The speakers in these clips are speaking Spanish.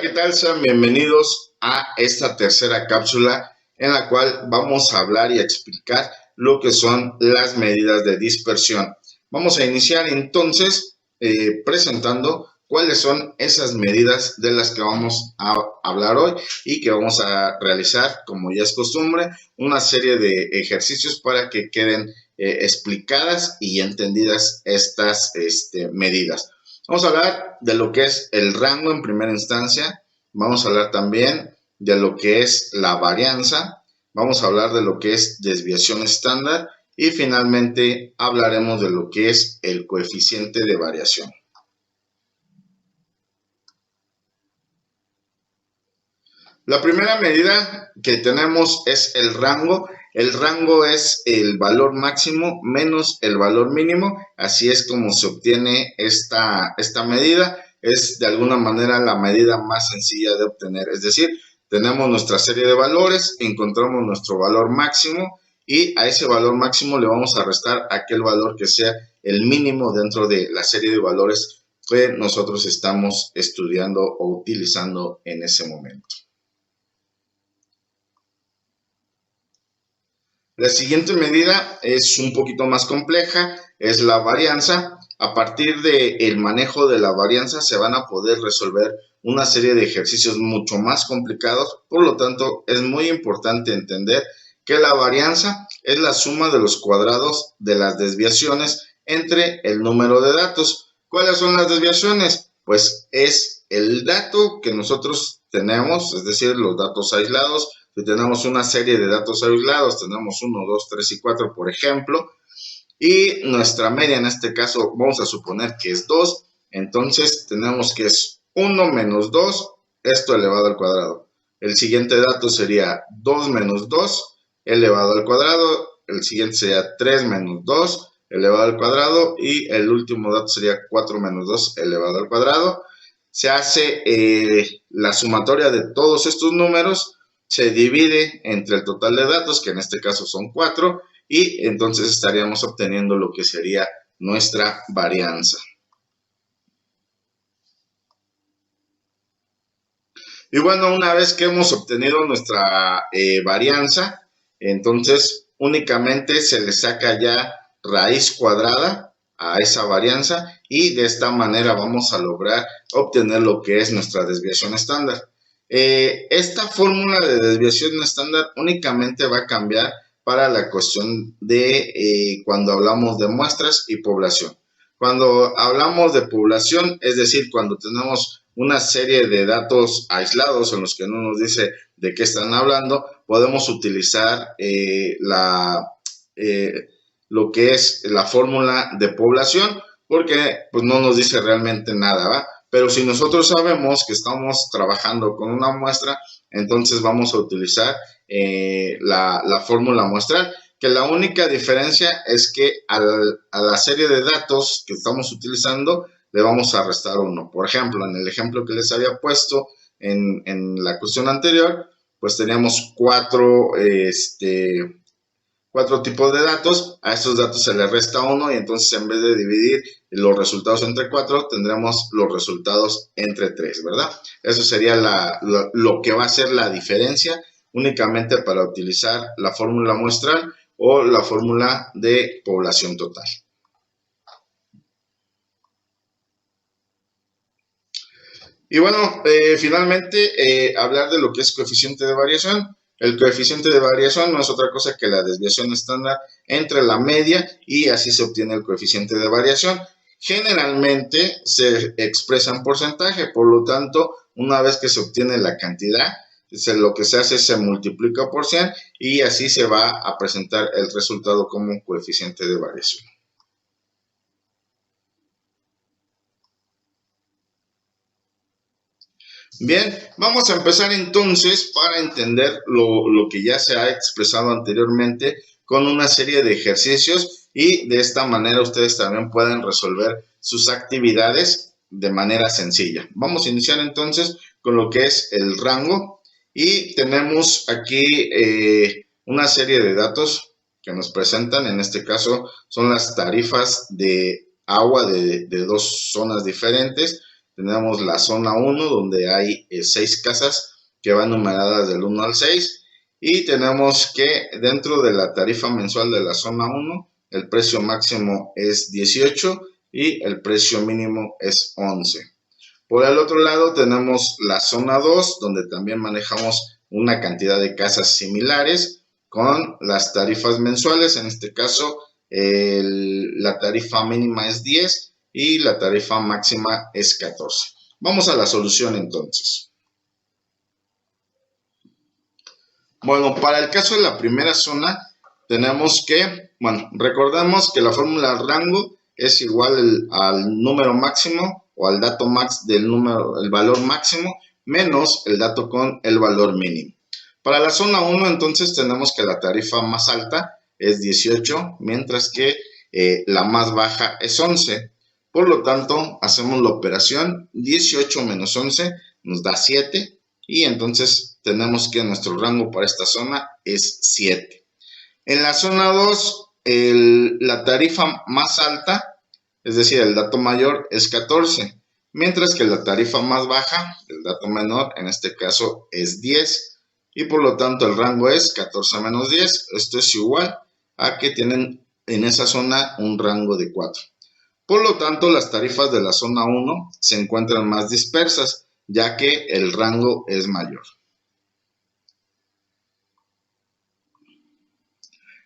¿qué tal? Sean bienvenidos a esta tercera cápsula en la cual vamos a hablar y a explicar lo que son las medidas de dispersión. Vamos a iniciar entonces presentando cuáles son esas medidas de las que vamos a hablar hoy y que vamos a realizar, como ya es costumbre, una serie de ejercicios para que queden explicadas y entendidas estas medidas. Vamos a hablar de lo que es el rango en primera instancia, vamos a hablar también de lo que es la varianza, vamos a hablar de lo que es desviación estándar y finalmente hablaremos de lo que es el coeficiente de variación. La primera medida que tenemos es el rango. El rango es el valor máximo menos el valor mínimo. Así es como se obtiene esta medida. Es de alguna manera la medida más sencilla de obtener. Es decir, tenemos nuestra serie de valores, encontramos nuestro valor máximo y a ese valor máximo le vamos a restar aquel valor que sea el mínimo dentro de la serie de valores que nosotros estamos estudiando o utilizando en ese momento. La siguiente medida es un poquito más compleja, es la varianza. A partir del manejo de la varianza se van a poder resolver una serie de ejercicios mucho más complicados. Por lo tanto, es muy importante entender que la varianza es la suma de los cuadrados de las desviaciones entre el número de datos. ¿Cuáles son las desviaciones? Pues es el dato que nosotros tenemos, es decir, los datos aislados. Si tenemos una serie de datos aislados, tenemos 1, 2, 3 y 4, por ejemplo, y nuestra media en este caso vamos a suponer que es 2, entonces tenemos que es 1 menos 2, esto elevado al cuadrado. El siguiente dato sería 2 menos 2 elevado al cuadrado, el siguiente sería 3 menos 2 elevado al cuadrado y el último dato sería 4 menos 2 elevado al cuadrado. Se hace la sumatoria de todos estos números, se divide entre el total de datos, que en este caso son 4, y entonces estaríamos obteniendo lo que sería nuestra varianza. Y bueno, una vez que hemos obtenido nuestra varianza, entonces únicamente se le saca ya raíz cuadrada a esa varianza y de esta manera vamos a lograr obtener lo que es nuestra desviación estándar. Esta fórmula de desviación estándar únicamente va a cambiar para la cuestión de cuando hablamos de muestras y población. Cuando hablamos de población, es decir, cuando tenemos una serie de datos aislados en los que no nos dice de qué están hablando, podemos utilizar lo que es la fórmula de población porque pues, no nos dice realmente nada, ¿va? Pero si nosotros sabemos que estamos trabajando con una muestra, entonces vamos a utilizar la fórmula muestral, que la única diferencia es que a la serie de datos que estamos utilizando le vamos a restar 1. Por ejemplo, en el ejemplo que les había puesto en la cuestión anterior, pues teníamos 4 tipos de datos, a estos datos se le resta 1 y entonces en vez de dividir los resultados entre 4, tendremos los resultados entre 3, ¿verdad? Eso sería lo que va a ser la diferencia únicamente para utilizar la fórmula muestral o la fórmula de población total. Y bueno, finalmente hablar de lo que es coeficiente de variación. El coeficiente de variación no es otra cosa que la desviación estándar entre la media y así se obtiene el coeficiente de variación. Generalmente se expresa en porcentaje, por lo tanto, una vez que se obtiene la cantidad, lo que se hace es se multiplica por 100 y así se va a presentar el resultado como coeficiente de variación. Bien, vamos a empezar entonces para entender lo que ya se ha expresado anteriormente con una serie de ejercicios y de esta manera ustedes también pueden resolver sus actividades de manera sencilla. Vamos a iniciar entonces con lo que es el rango y tenemos aquí una serie de datos que nos presentan. En este caso son las tarifas de agua de dos zonas diferentes. tenemos la zona 1 donde hay 6 casas que van numeradas del 1 al 6 y tenemos que dentro de la tarifa mensual de la zona 1 el precio máximo es 18 y el precio mínimo es 11. Por el otro lado tenemos la zona 2 donde también manejamos una cantidad de casas similares con las tarifas mensuales. En este caso la tarifa mínima es 10 y la tarifa máxima es 14. Vamos a la solución entonces. Bueno, para el caso de la primera zona tenemos que, recordemos que la fórmula rango es igual al número máximo o al dato max del número, el valor máximo menos el dato con el valor mínimo. Para la zona 1 entonces tenemos que la tarifa más alta es 18, mientras que la más baja es 11. Por lo tanto, hacemos la operación 18 menos 11 nos da 7 y entonces tenemos que nuestro rango para esta zona es 7. En la zona 2, la tarifa más alta, es decir, el dato mayor es 14, mientras que la tarifa más baja, el dato menor, en este caso es 10, y por lo tanto el rango es 14 menos 10. Esto es igual a que tienen en esa zona un rango de 4. Por lo tanto, las tarifas de la zona 1 se encuentran más dispersas, ya que el rango es mayor.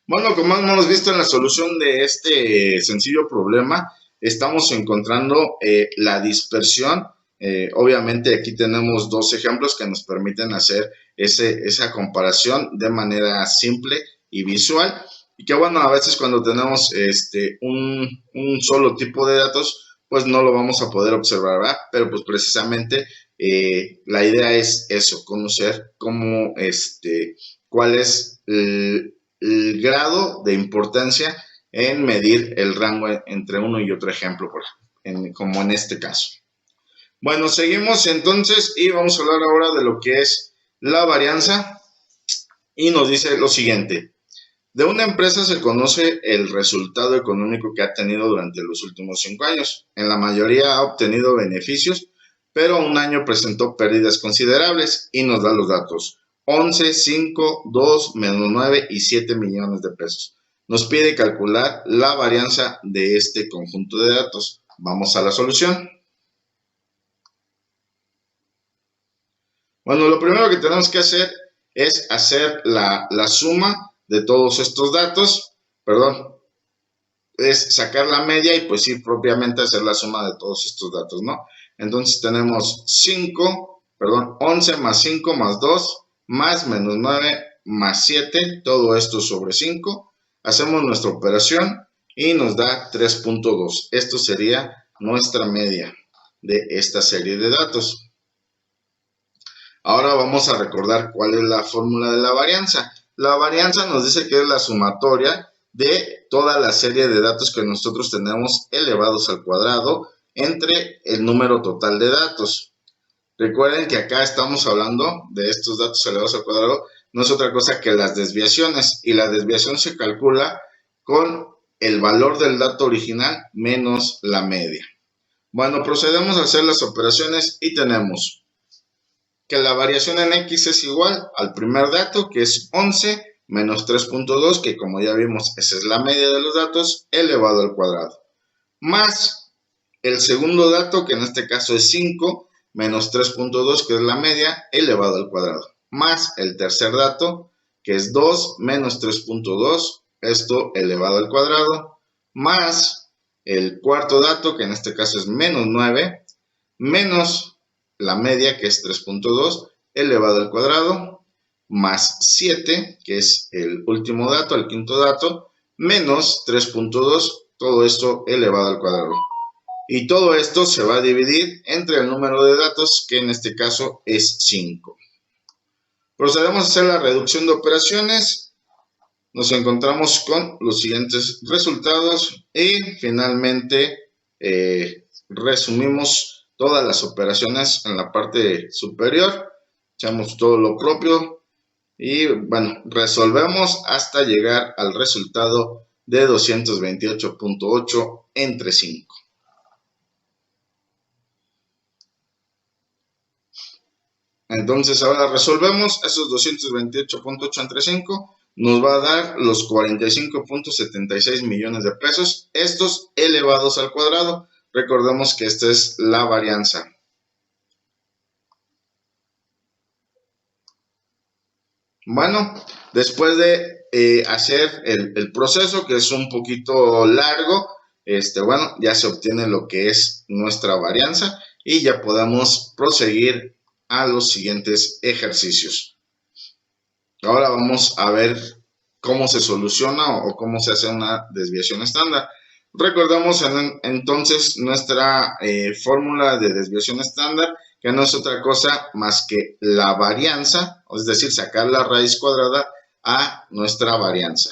Bueno, como hemos visto en la solución de este sencillo problema, estamos encontrando la dispersión. Obviamente aquí tenemos dos ejemplos que nos permiten hacer esa comparación de manera simple y visual. Y que bueno, a veces cuando tenemos un solo tipo de datos, pues no lo vamos a poder observar, ¿verdad? Pero pues precisamente la idea es eso, conocer cómo, cuál es el grado de importancia en medir el rango entre uno y otro ejemplo, como en este caso. Bueno, seguimos entonces y vamos a hablar ahora de lo que es la varianza y nos dice lo siguiente. De una empresa se conoce el resultado económico que ha tenido durante los últimos 5 años. En la mayoría ha obtenido beneficios, pero un año presentó pérdidas considerables y nos da los datos. 11, 5, 2, menos 9 y 7 millones de pesos. Nos pide calcular la varianza de este conjunto de datos. Vamos a la solución. Bueno, lo primero que tenemos que hacer es hacer la suma de todos estos datos, es sacar la media y pues sí, propiamente hacer la suma de todos estos datos, ¿no? Entonces tenemos 11 más 5 más 2 más menos 9 más 7, todo esto sobre 5. Hacemos nuestra operación y nos da 3.2. Esto sería nuestra media de esta serie de datos. Ahora vamos a recordar cuál es la fórmula de la varianza. La varianza nos dice que es la sumatoria de toda la serie de datos que nosotros tenemos elevados al cuadrado entre el número total de datos. Recuerden que acá estamos hablando de estos datos elevados al cuadrado, no es otra cosa que las desviaciones, y la desviación se calcula con el valor del dato original menos la media. Bueno, procedemos a hacer las operaciones y tenemos que la variación en X es igual al primer dato, que es 11, menos 3.2, que como ya vimos, esa es la media de los datos, elevado al cuadrado. Más el segundo dato, que en este caso es 5, menos 3.2, que es la media, elevado al cuadrado. Más el tercer dato, que es 2, menos 3.2, esto elevado al cuadrado. Más el cuarto dato, que en este caso es menos 9, menos la media, que es 3.2, elevado al cuadrado, más 7, que es el último dato, el quinto dato, menos 3.2, todo esto elevado al cuadrado. Y todo esto se va a dividir entre el número de datos, que en este caso es 5. Procedemos a hacer la reducción de operaciones. Nos encontramos con los siguientes resultados y finalmente resumimos todas las operaciones en la parte superior, echamos todo lo propio y bueno, resolvemos hasta llegar al resultado de 228.8 entre 5. Entonces ahora resolvemos esos 228.8 entre 5. Nos va a dar los 45.76 millones de pesos, estos elevados al cuadrado. Recordemos que esta es la varianza. Bueno, después de hacer el proceso, que es un poquito largo, bueno, ya se obtiene lo que es nuestra varianza y ya podemos proseguir a los siguientes ejercicios. Ahora vamos a ver cómo se soluciona o cómo se hace una desviación estándar. Recordemos entonces nuestra fórmula de desviación estándar, que no es otra cosa más que la varianza, es decir, sacar la raíz cuadrada a nuestra varianza.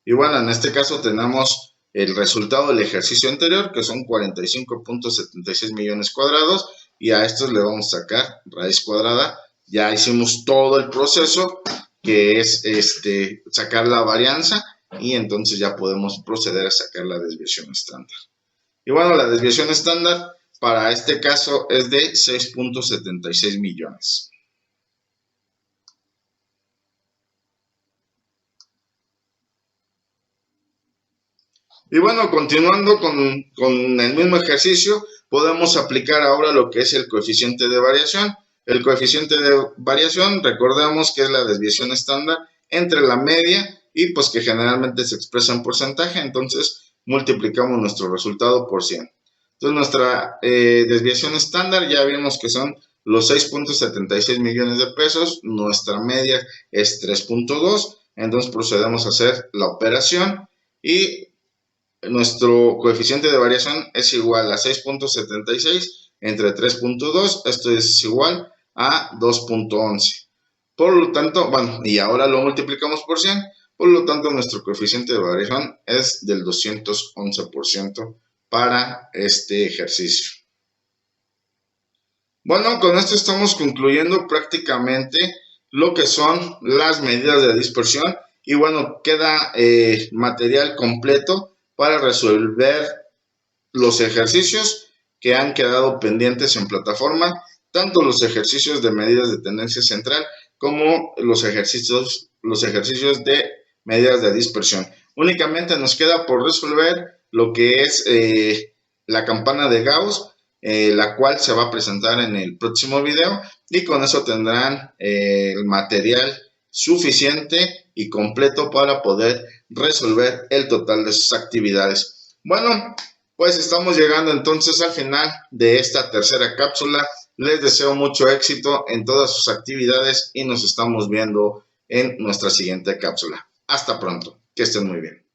Y bueno, en este caso tenemos el resultado del ejercicio anterior, que son 45.76 millones cuadrados, y a estos le vamos a sacar raíz cuadrada. Ya hicimos todo el proceso, que es sacar la varianza, y entonces ya podemos proceder a sacar la desviación estándar. Y bueno, la desviación estándar para este caso es de 6.76 millones. Y bueno, continuando con el mismo ejercicio, podemos aplicar ahora lo que es el coeficiente de variación. El coeficiente de variación, recordemos que es la desviación estándar entre la media y pues que generalmente se expresa en porcentaje, entonces multiplicamos nuestro resultado por 100. Entonces nuestra desviación estándar ya vimos que son los 6.76 millones de pesos, nuestra media es 3.2, entonces procedemos a hacer la operación y nuestro coeficiente de variación es igual a 6.76 entre 3.2, esto es igual a 2.11. Por lo tanto, bueno, y ahora lo multiplicamos por 100, por lo tanto nuestro coeficiente de variación es del 211% para este ejercicio. Bueno, con esto estamos concluyendo prácticamente lo que son las medidas de dispersión y bueno, queda material completo para resolver los ejercicios que han quedado pendientes en plataforma, tanto los ejercicios de medidas de tendencia central como los ejercicios de medidas de dispersión. Únicamente nos queda por resolver lo que es la campana de Gauss, la cual se va a presentar en el próximo video, y con eso tendrán el material suficiente y completo para poder resolver el total de sus actividades. Bueno, pues estamos llegando entonces al final de esta tercera cápsula. Les deseo mucho éxito en todas sus actividades y nos estamos viendo en nuestra siguiente cápsula. Hasta pronto, que estén muy bien.